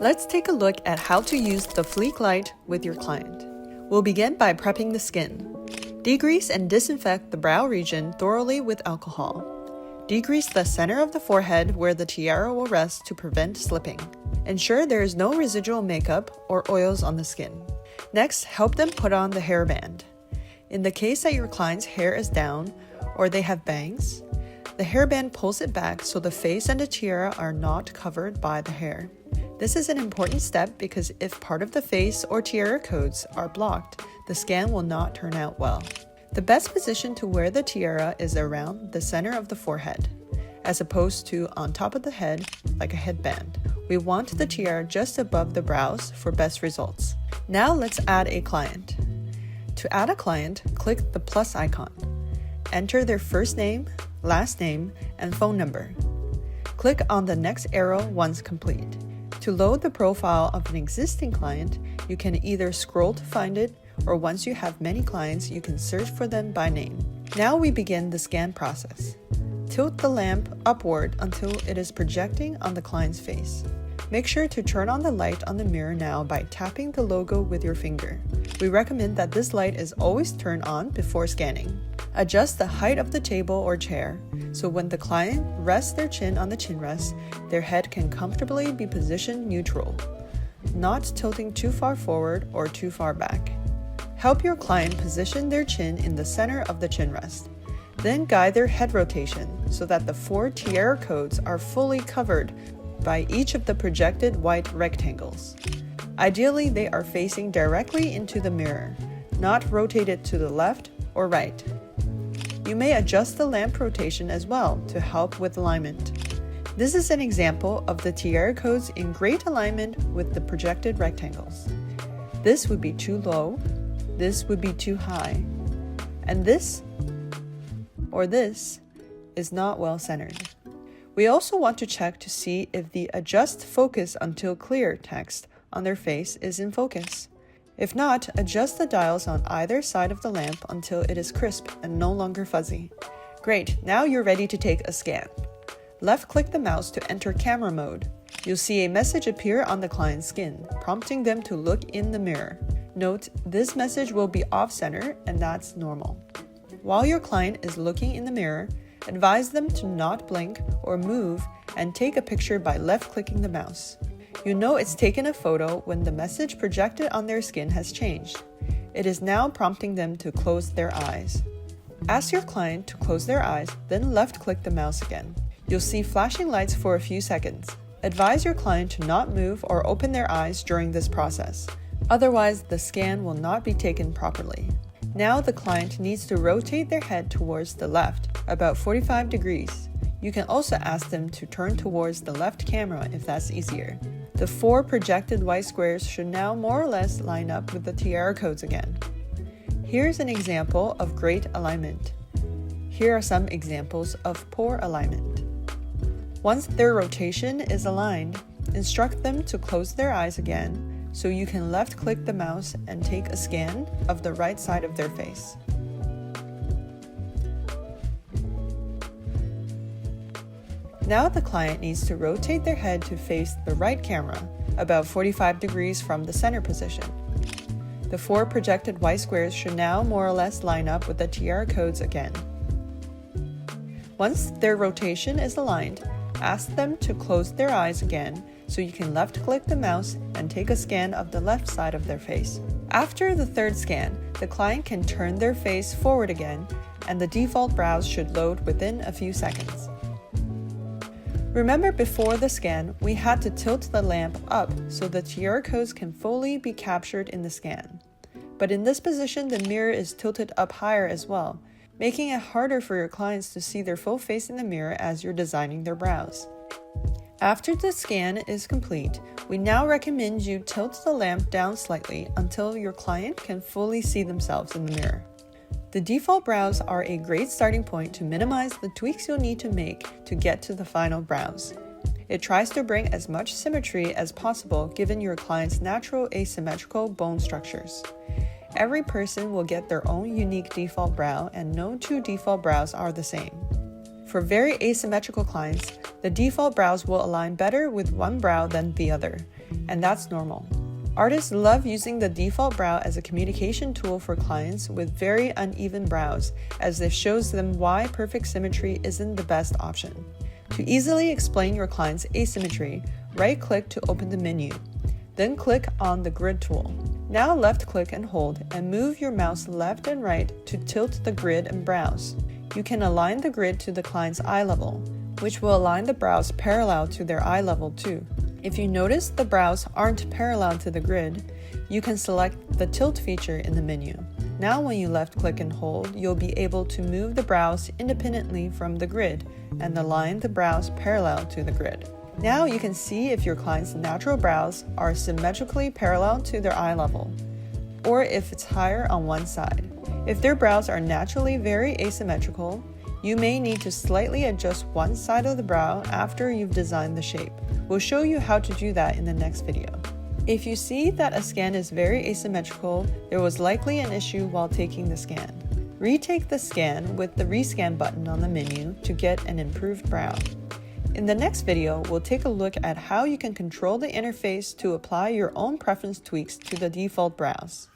Let's take a look at how to use the Fleek light with your client. We'll begin by prepping the skin. Degrease and disinfect the brow region thoroughly with alcohol. Degrease the center of the forehead where the tiara will rest to prevent slipping. Ensure there is no residual makeup or oils on the skin. Next, help them put on the hairband. In the case that your client's hair is down or they have bangs, the hairband pulls it back so the face and the tiara are not covered by the hair. This is an important step because if part of the face or tiara codes are blocked, the scan will not turn out well. The best position to wear the tiara is around the center of the forehead, as opposed to on top of the head like a headband. We want the tiara just above the brows for best results. Now let's add a client. To add a client, click the plus icon. Enter their first name, last name, and phone number. Click on the next arrow once complete. To load the profile of an existing client, you can either scroll to find it, or once you have many clients, you can search for them by name. Now we begin the scan process. Tilt the lamp upward until it is projecting on the client's face. Make sure to turn on the light on the mirror now by tapping the logo with your finger. We recommend that this light is always turned on before scanning. Adjust the height of the table or chair, so when the client rests their chin on the chin rest, their head can comfortably be positioned neutral, not tilting too far forward or too far back. Help your client position their chin in the center of the chin rest. Then guide their head rotation so that the 4 tiara codes are fully covered by each of the projected white rectangles. Ideally, they are facing directly into the mirror, not rotated to the left or right. You may adjust the lamp rotation as well to help with alignment. This is an example of the tiara codes in great alignment with the projected rectangles. This would be too low, this would be too high, and this or this is not well centered. We also want to check to see if the adjust focus until clear text on their face is in focus. If not, adjust the dials on either side of the lamp until it is crisp and no longer fuzzy. Great, now you're ready to take a scan. Left-click the mouse to enter camera mode. You'll see a message appear on the client's skin, prompting them to look in the mirror. Note, this message will be off-center and that's normal. While your client is looking in the mirror, advise them to not blink or move and take a picture by left-clicking the mouse. You know it's taken a photo when the message projected on their skin has changed. It is now prompting them to close their eyes. Ask your client to close their eyes, then left-click the mouse again. You'll see flashing lights for a few seconds. Advise your client to not move or open their eyes during this process. Otherwise, the scan will not be taken properly. Now the client needs to rotate their head towards the left, about 45 degrees. You can also ask them to turn towards the left camera if that's easier. The 4 projected white squares should now more or less line up with the tiara codes again. Here's an example of great alignment. Here are some examples of poor alignment. Once their rotation is aligned, instruct them to close their eyes again so you can left-click the mouse and take a scan of the right side of their face. Now the client needs to rotate their head to face the right camera, about 45 degrees from the center position. The 4 projected white squares should now more or less line up with the tiara codes again. Once their rotation is aligned, ask them to close their eyes again so you can left-click the mouse and take a scan of the left side of their face. After the 3rd scan, the client can turn their face forward again and the default brows should load within a few seconds. Remember, before the scan, we had to tilt the lamp up so the tiara codes can fully be captured in the scan. But in this position, the mirror is tilted up higher as well, making it harder for your clients to see their full face in the mirror as you're designing their brows. After the scan is complete, we now recommend you tilt the lamp down slightly until your client can fully see themselves in the mirror. The default brows are a great starting point to minimize the tweaks you'll need to make to get to the final brows. It tries to bring as much symmetry as possible given your client's natural asymmetrical bone structures. Every person will get their own unique default brow and no 2 default brows are the same. For very asymmetrical clients, the default brows will align better with one brow than the other. and that's normal. Artists love using the default brow as a communication tool for clients with very uneven brows, as this shows them why perfect symmetry isn't the best option. To easily explain your client's asymmetry, right-click to open the menu. Then click on the grid tool. Now left-click and hold, and move your mouse left and right to tilt the grid and brows. You can align the grid to the client's eye level, which will align the brows parallel to their eye level too. If you notice the brows aren't parallel to the grid, you can select the tilt feature in the menu. Now when you left-click and hold, you'll be able to move the brows independently from the grid and align the brows parallel to the grid. Now you can see if your client's natural brows are symmetrically parallel to their eye level, or if it's higher on one side. If their brows are naturally very asymmetrical, you may need to slightly adjust one side of the brow after you've designed the shape. We'll show you how to do that in the next video. If you see that a scan is very asymmetrical, there was likely an issue while taking the scan. Retake the scan with the rescan button on the menu to get an improved brow. In the next video, we'll take a look at how you can control the interface to apply your own preference tweaks to the default brows.